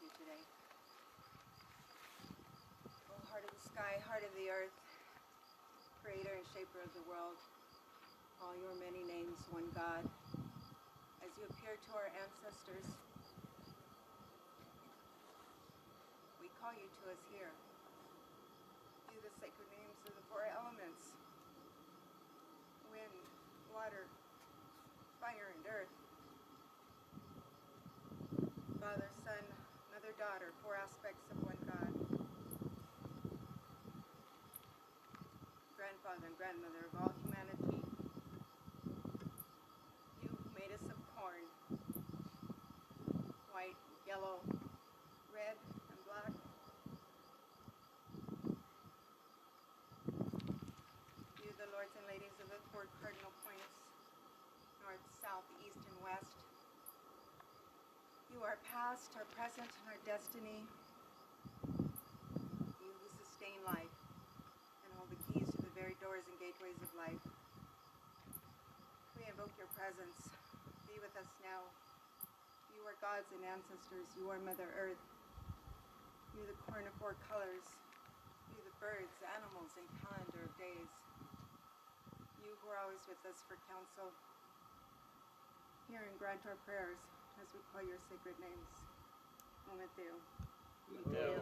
you today. Oh, heart of the sky, heart of the earth, creator and shaper of the world, all your many names, one God, as you appear to our ancestors, we call you to us here. You, the sacred names of the four elements, wind, water, fire, and earth. Father, Son, Mother, Daughter, four aspects of one God. Grandfather and grandmother of all humanity. You who made us of corn, white, yellow, red, and black. You, the lords and ladies of the four cardinal points, north, south, east, and west. You are past, our present, and our destiny. You who sustain life and hold the keys to the very doors and gateways of life. We invoke your presence. Be with us now. You are gods and ancestors. You are Mother Earth. You the corn of four colors. You the birds, animals, and calendar of days. You who are always with us for counsel. Hear and grant our prayers as we call your sacred names. Momenteo. Momenteo.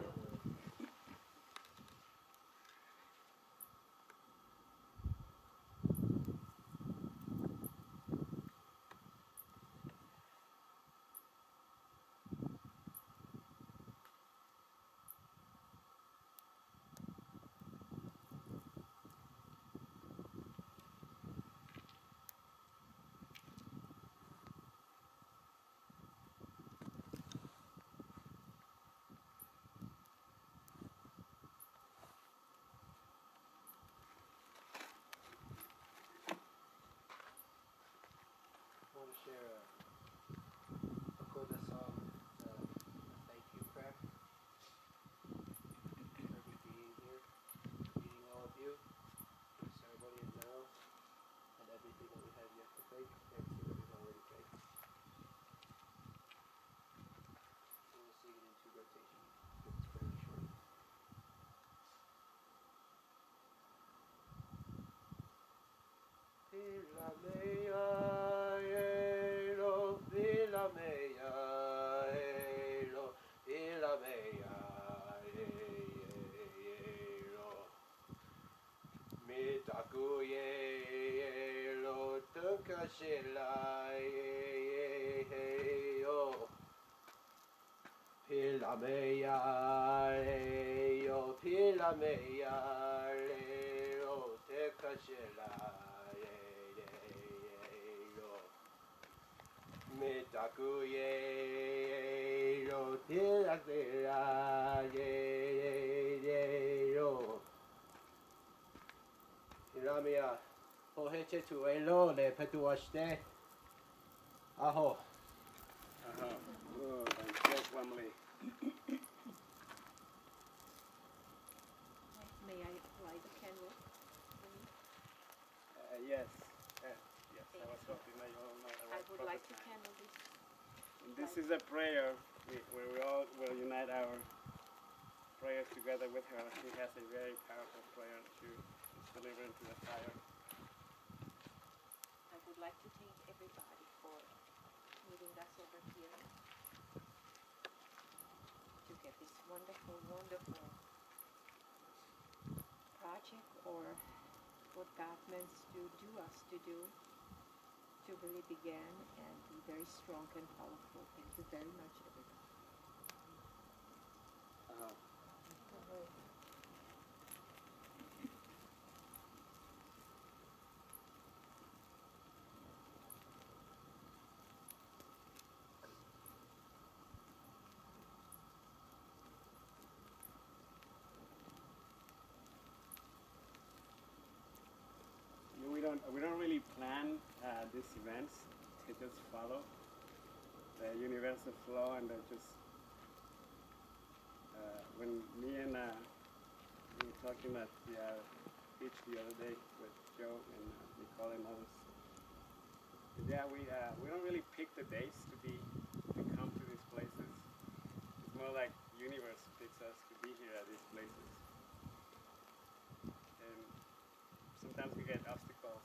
I want to share a Koda song, a thank you prayer for every being here, meeting all of you, for the ceremony in general, and everything that we have yet to thank, everything that we've already thanked. So we'll sing it in two rotations. It's fairly short. Pila meya yo, pila meya yo, te kashela yo, mitaku yo, pila meya yo, pila meya, hoheche tu elo le petuashte, aho. Oh, thank you, family. May I light a candle? Yes. Yes, I was hoping that you all know I about would like to prophecy. candle this. This is a prayer where we all will unite our prayers together with her. She has a very powerful prayer to deliver into the fire. I would like to thank everybody for meeting us over here to get this wonderful, wonderful project, or what God meant to do us to do, to really begin and be very strong and powerful. Thank you very much, everybody. We don't really plan these events. They just follow the universal flow, and they just when me and we were talking at the beach the other day with Joe and Nicole and others. We don't really pick the days to come to these places. It's more like universe picks us to be here at these places. And sometimes we get obstacles,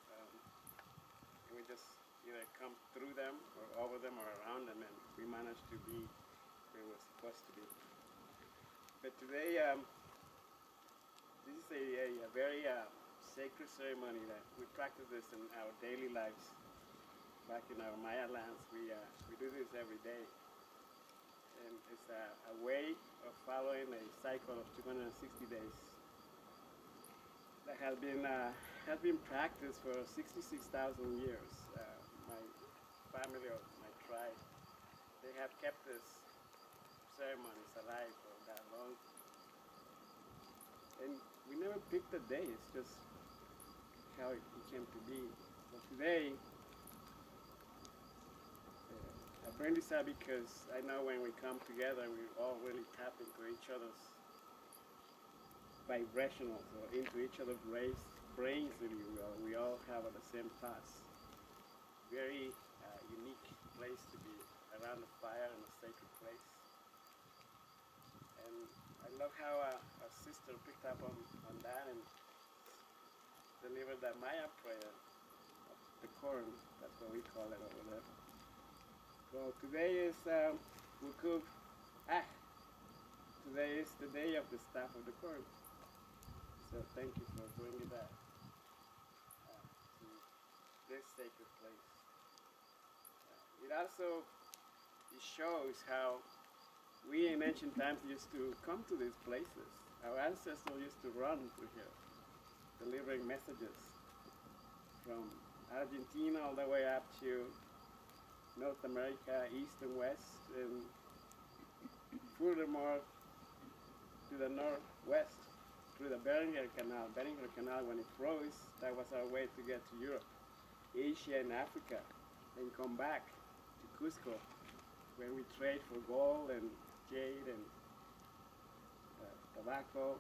and we just either come through them or over them or around them, and we manage to be where we're supposed to be. But today, this is a very sacred ceremony that we practice this in our daily lives. Back in our Mayan lands, we do this every day. And it's a way of following a cycle of 260 days that has been practiced for 66,000 years. My family or my tribe, they have kept this ceremonies alive for that long. And we never picked a day, it's just how it came to be. So today, I bring this up because I know when we come together, we all really tap into each other's vibrationals or into each other's brains, if you will. We all have the same thoughts. Very unique place to be around the fire in a sacred place. And I love how our sister picked up on that and delivered that Maya prayer of the corn. That's what we call it over there. So today is Wukub Ah. Today is the day of the staff of the corn. So thank you for bringing that to this sacred place. It shows how we in ancient times used to come to these places. Our ancestors used to run through here, delivering messages from Argentina all the way up to North America, east and west, and furthermore to the northwest through the Bering Canal. Bering Canal, when it froze, that was our way to get to Europe, Asia, and Africa, and come back to Cusco, where we trade for gold and jade and tobacco.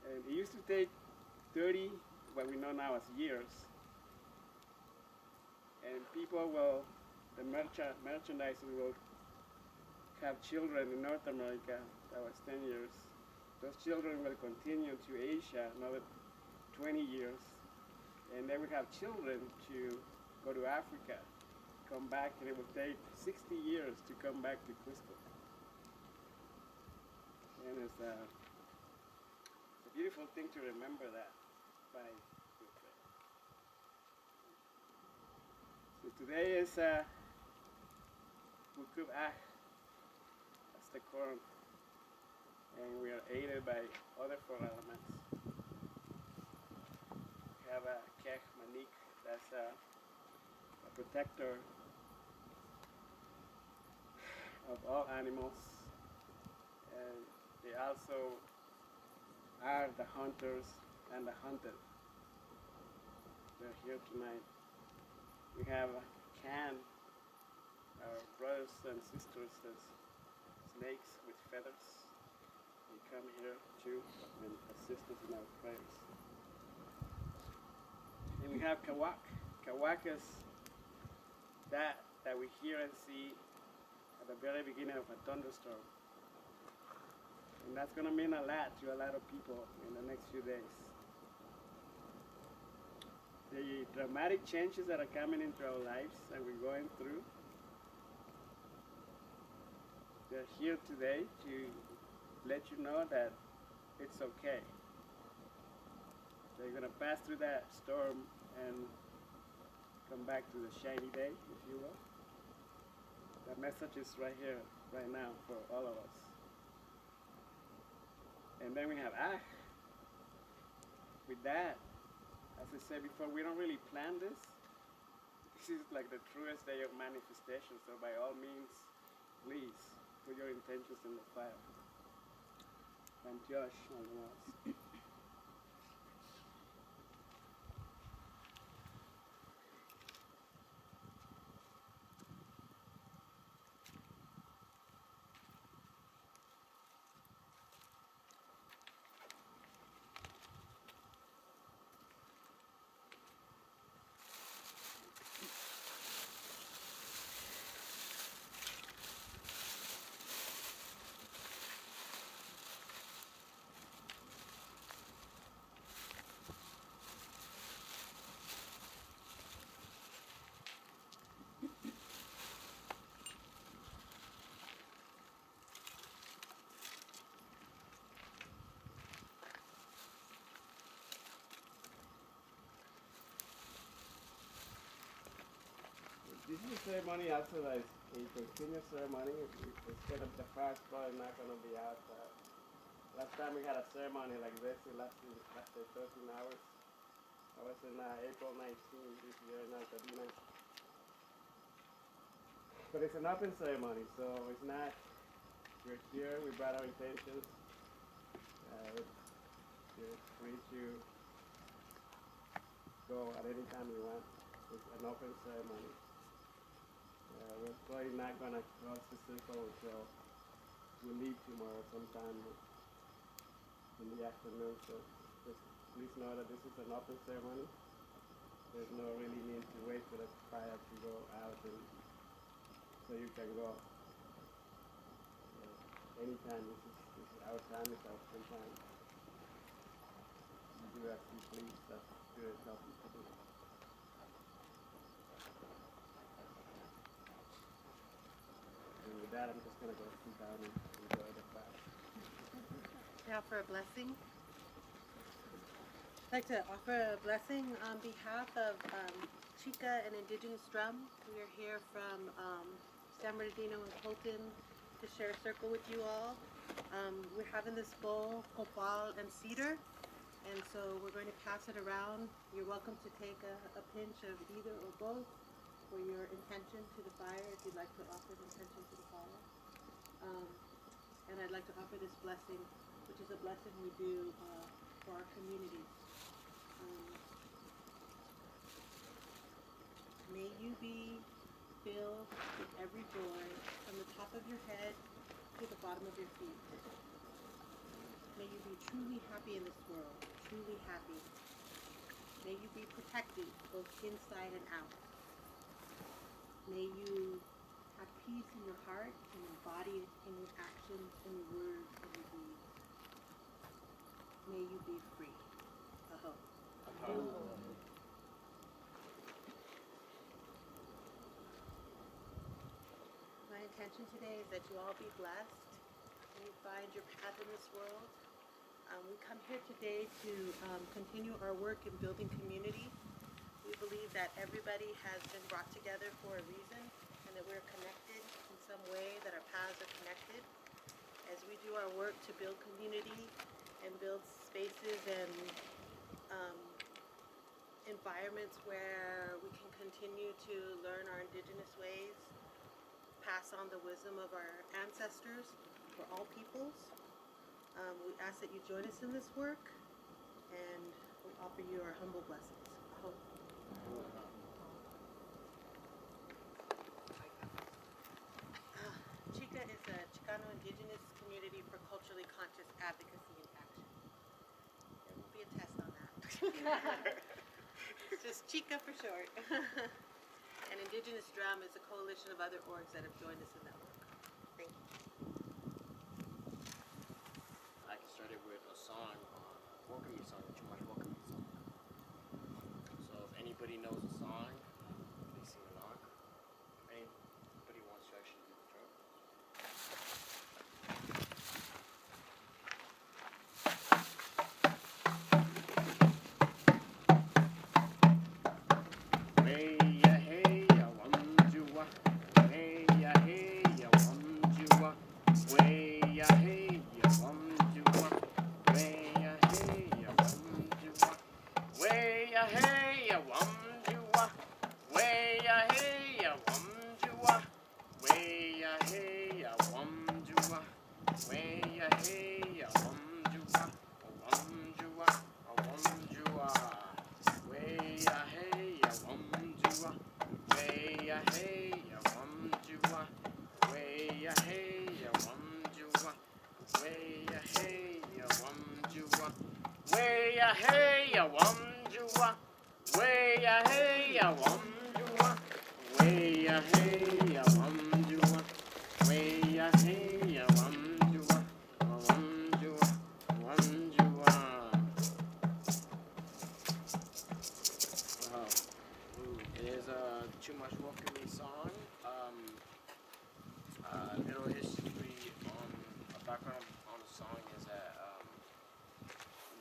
And it used to take 30, what we know now as years, and the merchandisers will have children in North America. That was 10 years. Those children will continue to Asia another 20 years, and they will have children to go to Africa, come back, and it will take 60 years to come back to Cusco. And it's a beautiful thing to remember that by So today is Wukub Ah, that's the corn, and we are aided by other four elements. We have a Kech Manik, that's a protector of all animals, and they also are the hunters and the hunted. They're here tonight. We have Can, our brothers and sisters as snakes with feathers. They come here too and assist us in our prayers. And we have Kawak. Kawak is that we hear and see at the very beginning of a thunderstorm. And that's going to mean a lot to a lot of people in the next few days. The dramatic changes that are coming into our lives that we're going through, they're here today to let you know that it's okay. They're going to pass through that storm and come back to the shiny day, if you will. That message is right here, right now, for all of us. And then we have with that, as I said before, we don't really plan this. This is like the truest day of manifestation, so by all means, please put your intentions in the fire. And Josh on the walls. this is a ceremony also like a continuous ceremony. Instead of the fire probably not gonna be out. Last time we had a ceremony like this, it lasted 13 hours. I was in April 19th this year in Altadena. But it's an open ceremony, so it's not, we're here, we brought our intentions. You're free to go at any time you want. It's an open ceremony. We're probably not going to cross the circle until we leave tomorrow sometime in the afternoon. So just please know that this is an open ceremony. There's no really need to wait for the fire to go out and so you can go. Anytime, this is our time, it's our free time. You do as you please, that's good, help you to do. And with that, I'm just going to go sit down and enjoy the fire. Now for a blessing. I'd like to offer a blessing on behalf of Chica and Indigenous Drum. We are here from San Bernardino and Colton to share a circle with you all. We're having this bowl, copal and cedar, and so we're going to pass it around. You're welcome to take a pinch of either or both for your intention to the fire, if you'd like to offer the intention to the fire. And I'd like to offer this blessing, which is a blessing we do for our community. May you be filled with every joy from the top of your head to the bottom of your feet. May you be truly happy in this world, truly happy. May you be protected both inside and out. May you have peace in your heart and embody it in your actions, in your words, and your deeds. May you be free. Aho. My intention today is that you all be blessed and you find your path in this world. We come here today to continue our work in building community. We believe that everybody has been brought together for a reason and that we're connected in some way, that our paths are connected. As we do our work to build community and build spaces and environments where we can continue to learn our indigenous ways, pass on the wisdom of our ancestors for all peoples. We ask that you join us in this work, and we offer you our humble blessings. Chica is a Chicano indigenous community for culturally conscious advocacy and action. There will be a test on that. It's just Chica for short. And Indigenous Drum is a coalition of other orgs that have joined us in that work. Thank you. I can start it with a song, welcoming song, too much welcoming song. So if anybody knows the song, please sing along. If anybody wants to actually do the drum. Too much welcoming song. A little history on a background on the song is that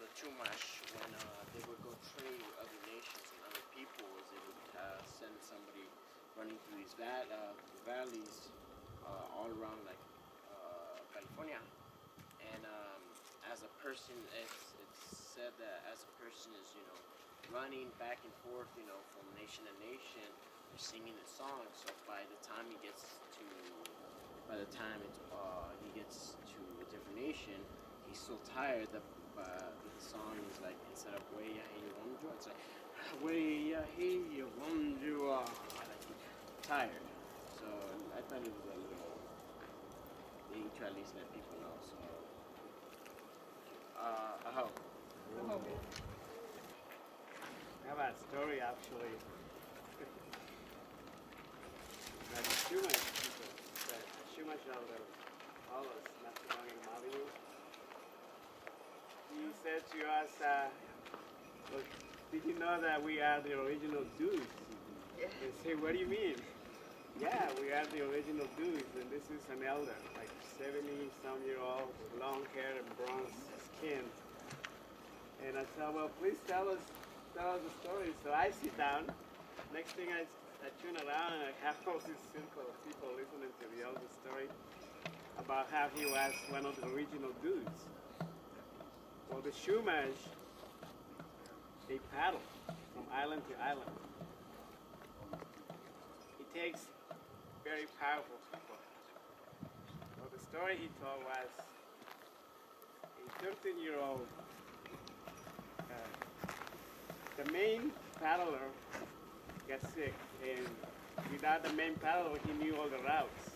the Chumash, when they would go trade with other nations and other people, is they would send somebody running through these valleys all around like California. And as a person, it's said that as a person is, running back and forth, from nation to nation, they're singing the song. So by the time he gets to a different nation, he's so tired that the song is like, instead of way hey wonju, it's like way hey wonju, like he's tired. So I thought it was a little thing to at least let people know. So aho. I have a story actually. That the Shumash people, the Shumash elder, all us, not too long in Malibu, he said to us, look, did you know that we are the original dudes? Yeah. They say, what do you mean? Yeah, we are the original dudes, and this is an elder, like 70-some-year-old with long hair and bronze skin. And I said, well, please tell us the story. So I sit down. Next thing I turn around and I have all this circle of people listening to the elder story about how he was one of the original dudes. Well, the Shumash, they paddle from island to island. It takes very powerful people. Well, the story he told was a 13-year-old, the main paddler got sick, and without the main paddler, he knew all the routes.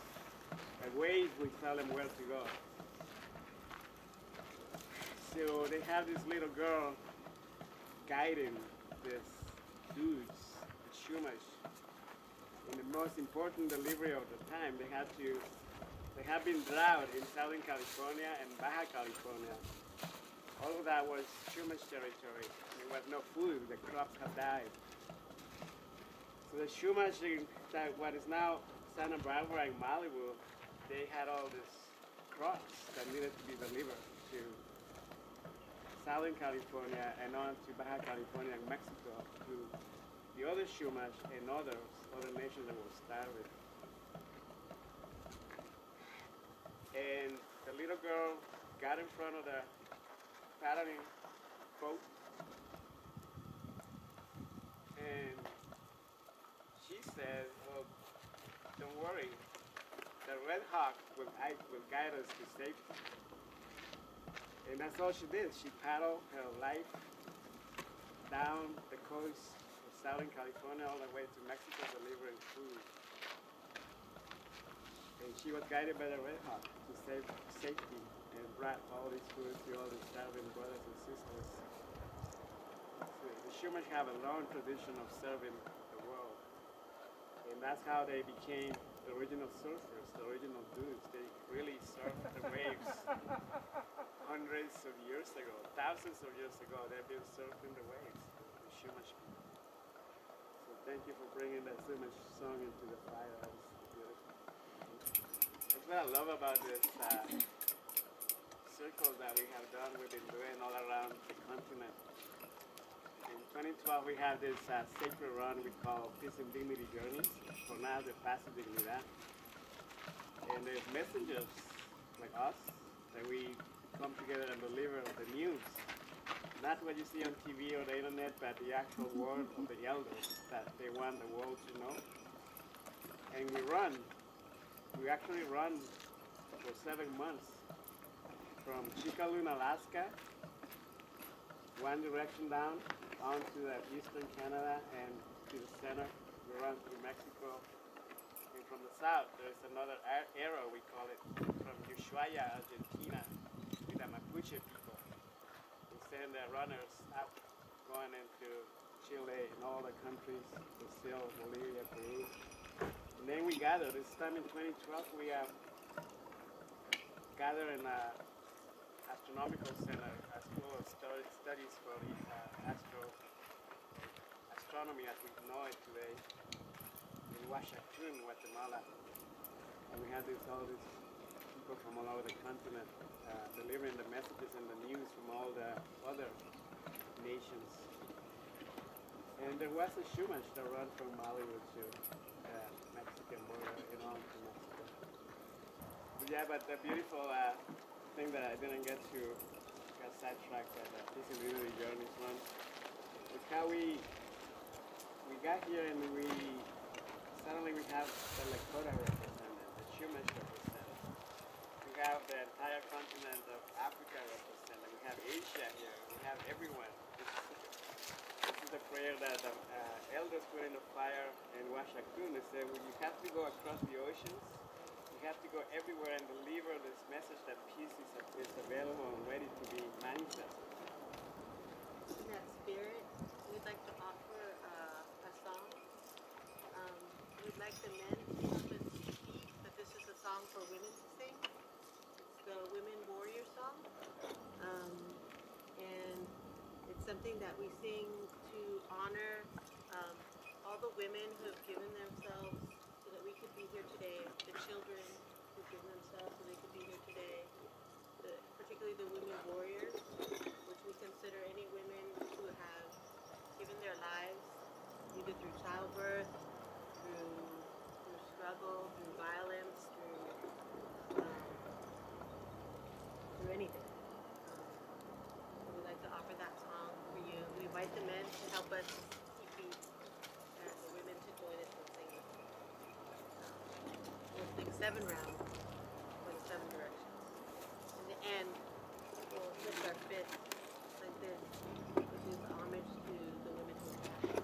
The waves would tell him where to go. So they have this little girl guiding this dudes, the Shumash, in the most important delivery of the time. They have been drought in Southern California and Baja California. All of that was Shumash territory. There was no food. The crops had died. So the Shumash, what is now Santa Barbara and Malibu, they had all these crops that needed to be delivered to Southern California and on to Baja California and Mexico to the other Shumash and other nations that were starving. And the little girl got in front of the paddling boat, and she said, well, don't worry, the Red Hawk will guide us to safety. And that's all she did. She paddled her life down the coast of Southern California all the way to Mexico delivering food. And she was guided by the Red Hawk to safety and brought all this food to all the starving brothers and sisters. So the Shumash have a long tradition of serving the world. And that's how they became the original surfers, the original dudes. They really surfed the waves hundreds of years ago, thousands of years ago. They've been surfing the waves, the Shumash people. So thank you for bringing that Shumash song into the fire. That was beautiful. That's what I love about this circle that we have done. We've been doing all around the continent. In 2012, we have this sacred run we call Peace and Dignity Journeys, Jornadas de Paz y Dignidad. And there's messengers like us that we come together and deliver the news. Not what you see on TV or the internet, but the actual word of the elders that they want the world to know. And we run. We actually run for 7 months from Chicaloon, Alaska, one direction down onto the eastern Canada and to the center. We run through Mexico. And from the south, there's another arrow, we call it, from Ushuaia, Argentina, with the Mapuche people. We send the runners out, going into Chile and all the countries, Brazil, Bolivia, Peru. And then we gather. This time in 2012, we gather in an astronomical center, a school of studies for the astronomy as we know it today, in Huachacun, Guatemala. And we had all these people from all over the continent delivering the messages and the news from all the other nations. And there was a Shumash that ran from Malibu to get more, on to Mexico. But yeah, but the beautiful thing that I didn't get to, got sidetracked, that this is really the journey's one, is how we got here and suddenly we have the Lakota represented, the Chumash represented. We have the entire continent of Africa represented. We have Asia here. We have everyone. This is the prayer that the elders put in the fire in Washington. They said, well, you have to go across the oceans. You have to go everywhere and deliver this message that peace is available and ready to be manifested. In that spirit, we'd like to offer a song. We'd like the men to come and speak, but this is a song for women to sing. It's the Women Warrior song. And it's something that we sing to honor all the women who have given themselves so that we could be here today, the children who've given themselves so they could be here today, particularly the women warriors, which we consider any women who have given their lives either through childbirth, through struggle, through violence, through anything. So we'd like to offer that song for you. We invite the men to help us keep beat and the women to join us in singing. We'll sing 7 rounds with 7 directions. In the end, we'll lift our fists like this, which is homage to the women who have.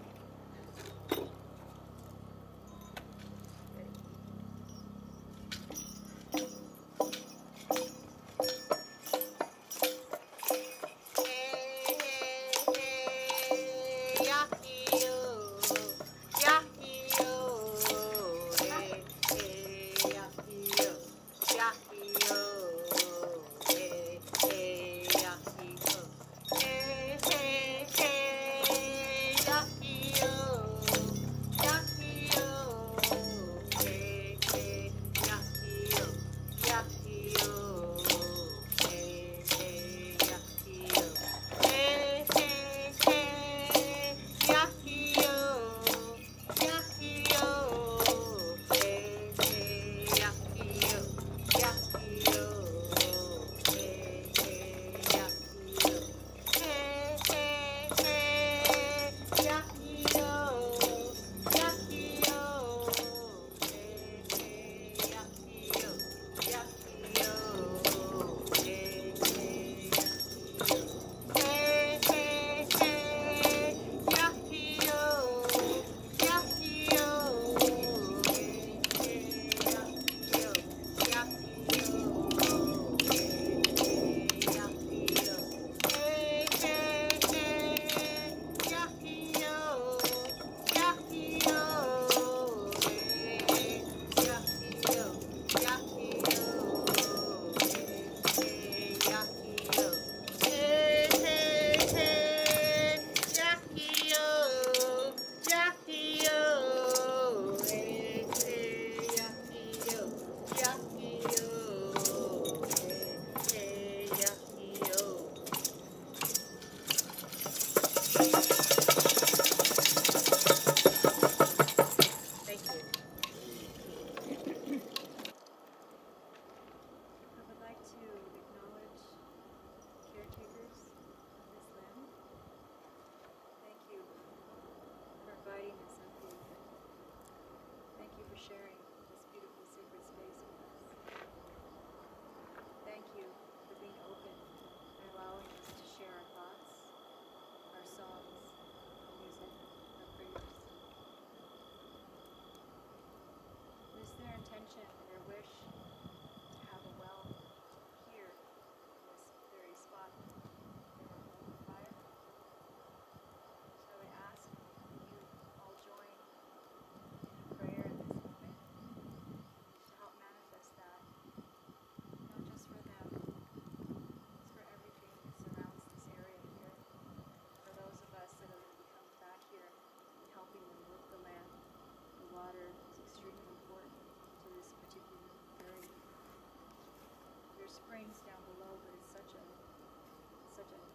Springs down below, but it's such a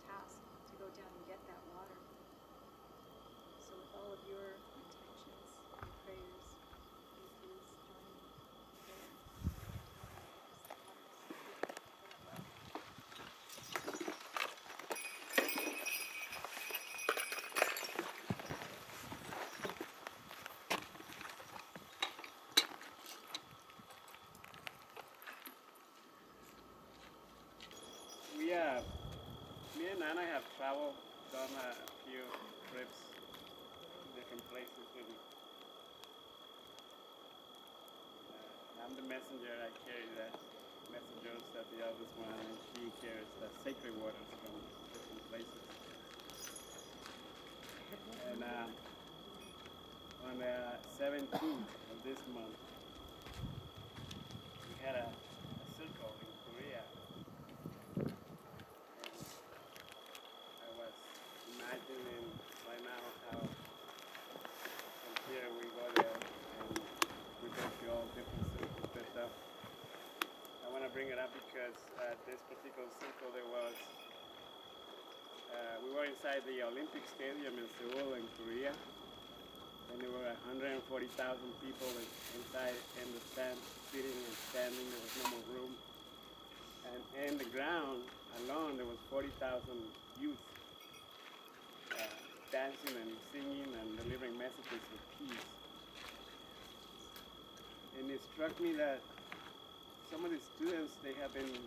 task to go down and get that water. So with all of your intentions and prayers, we please traveled, done a few trips to different places, and I'm the messenger. I carry the messengers that the eldest one, and she carries the sacred waters from different places. And on the 17th of this month, we had a circle in Korea. And I was imagining right now how from here we go there and we go to all different circles. But I want to bring it up because at this particular circle there was, we were inside the Olympic Stadium in Seoul in Korea. And there were 140,000 people inside in the stand, sitting and standing. There was no more room. And in the ground alone, there was 40,000 youth dancing and singing and delivering messages of peace. And it struck me that some of the students, they have been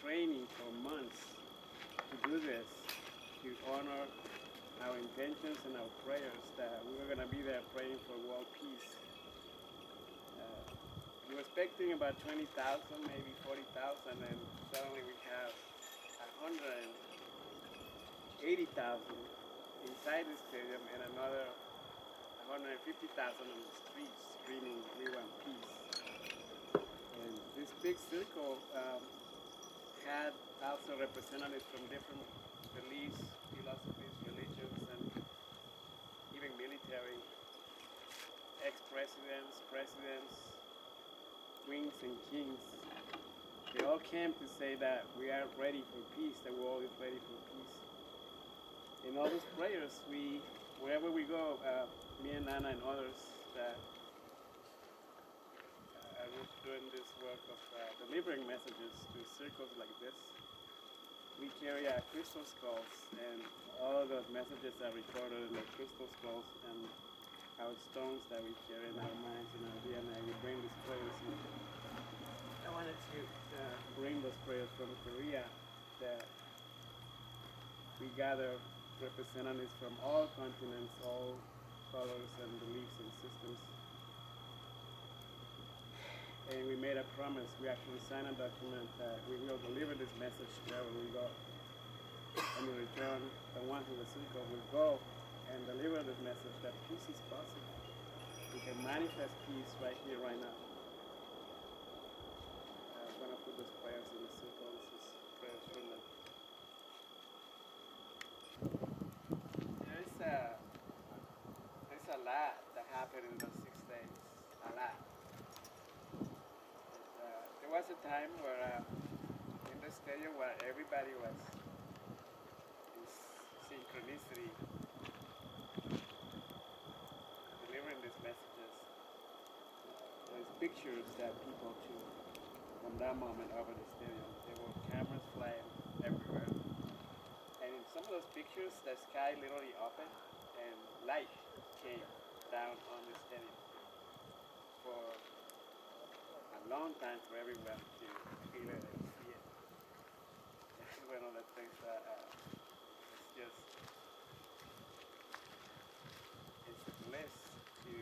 training for months to do this, to honor our intentions and our prayers that we were going to be there praying for world peace. We were expecting about 20,000, maybe 40,000, and suddenly we have 180,000 inside the stadium and another 150,000 on the streets screaming, "We want peace." And this big circle had also representatives from different beliefs, philosophies, religions, and even military, ex-presidents, presidents, queens and kings. They all came to say that we are ready for peace, the world is ready for peace. In all those prayers, wherever we go, me and Nana and others that are doing this work of delivering messages to circles like this, we carry our crystal skulls, and all of those messages are recorded in the crystal skulls and our stones that we carry in our minds and our DNA. We bring these prayers in. I wanted to bring those prayers from Korea, that we gather representatives from all continents, all colors and beliefs and systems. And we made a promise. We actually signed a document that we will deliver this message wherever we go. And in return, the ones in the circle will go and deliver this message that peace is possible. We can manifest peace right here, right now. I'm going to put those prayers in the circle. This is prayers from them. There's a lot that happened in those 6 days. A lot. There was a time where in the stadium where everybody was in synchronicity delivering these messages. There's pictures that people took from that moment over the stadium. There were cameras flying everywhere. And in some of those pictures, the sky literally opened and light came down on the stadium for a long time for everyone to feel it and see it. That's one of the things that it's just, it's a bliss to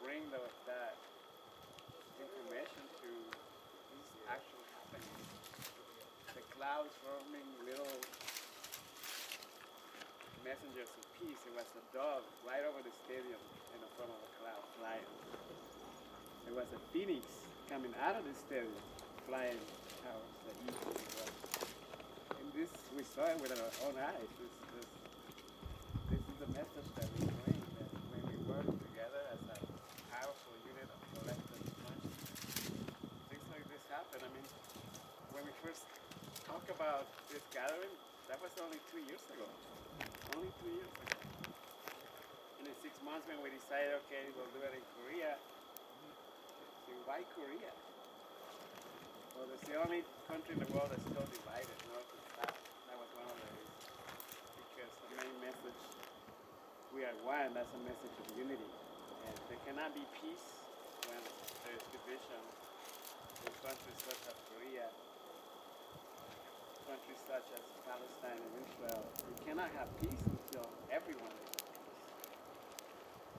bring that information to this actually happening. The clouds forming little messengers of peace. It was a dove right over the stadium in the form of a cloud flying. There was a phoenix coming out of the stadium, flying towards the east and the west. And this, we saw it with our own eyes. This is the message that we bring, that when we work together as a powerful unit of collective consciousness, things like this happen. I mean, when we first talked about this gathering, that was only 2 years ago. Only 2 years ago. And in 6 months when we decided, okay, we'll do it in Korea, why Korea? Well, it's the only country in the world that's still divided, north and south. That was one of the reasons. Because the main message, we are one, that's a message of unity. And there cannot be peace when there is division in countries such as Korea. countries such as Palestine and Israel, you cannot have peace until everyone is at peace.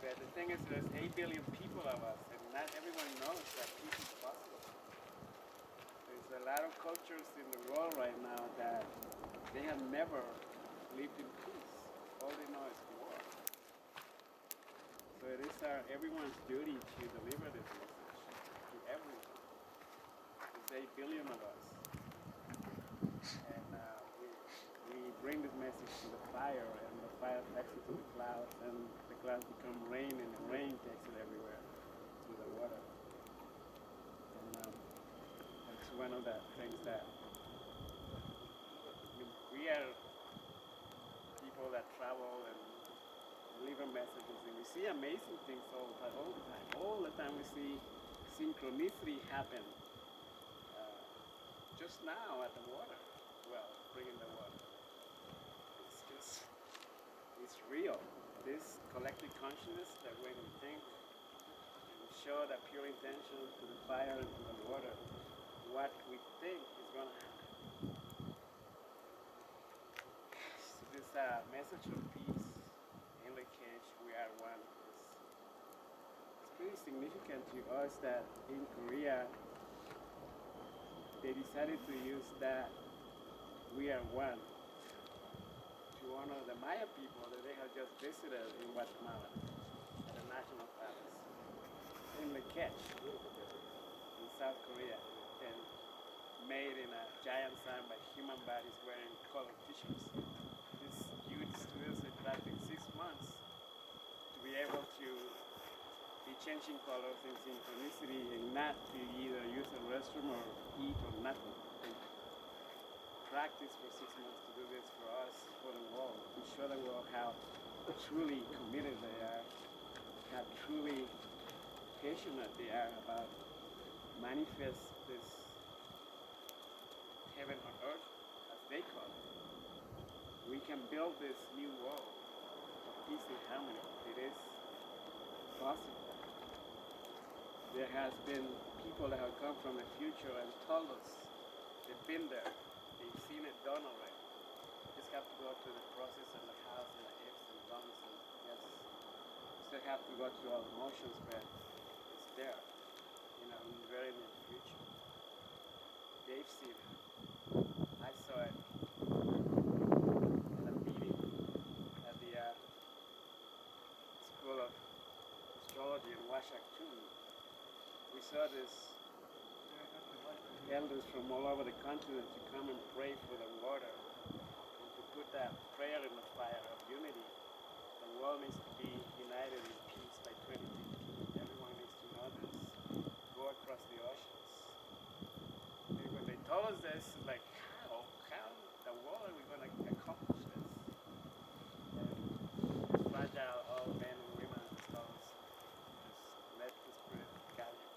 But the thing is, there's 8 billion people of us, and not everyone knows that peace is possible. There's a lot of cultures in the world right now that they have never lived in peace. All they know is war. So it is everyone's duty to deliver this message to everyone. There's 8 billion of us. And we bring this message to the fire, and the fire takes it to the clouds, and the clouds become rain, and the rain takes it everywhere to the water. And that's one of the things that we are people that travel and deliver messages, and we see amazing things all the time. All the time we see synchronicity happen. Just now at the water, well, bringing the water. It's real. This collective consciousness that when we think and we show that pure intention to the fire and to the water, what we think is going to happen. So this message of peace in the cage, we are one. It's pretty significant to us that in Korea, they decided to use that we are one to honor the Mayan people that they have just visited in Guatemala, at the National Palace, in the catch in South Korea, and made in a giant sign by human bodies wearing colored t-shirts. These huge students, it lasted 6 months to be able to be changing colors in synchronicity and not to either use a restroom or eat or nothing. And practice for 6 months to do this for us, for the world, to show the world how truly committed they are, how truly passionate they are about manifest this heaven on earth, as they call it. We can build this new world of peace and harmony. It is possible. There has been people that have come from the future and told us they've been there, they've seen it done already. Just have to go through the process and the hows and the ifs and buts and yes, still have to go through all the motions, but it's there, in the very near future. They've seen it. I saw it at a meeting at the School of Astrology in Washington. We saw this elders from all over the continent to come and pray for the water and to put that prayer in the fire of unity. The world needs to be united in peace by 2050. Everyone needs to know this. Go across the oceans. And when they told us this, it's like, how in the world are we going to accomplish this? And fragile old men and women told us, just let the spirit guide you.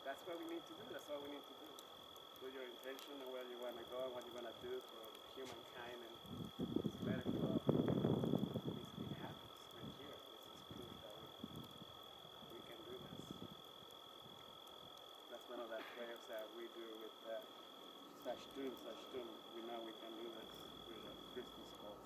That's what we need to do. That's all we need to do. Do your intention and where you want to go and what you're going to do for humankind, and just let it flow. It happens. We're here. This is proof that we can do this. That's one of the prayers that we do with Sashtun. We know we can do this with the Christmas calls.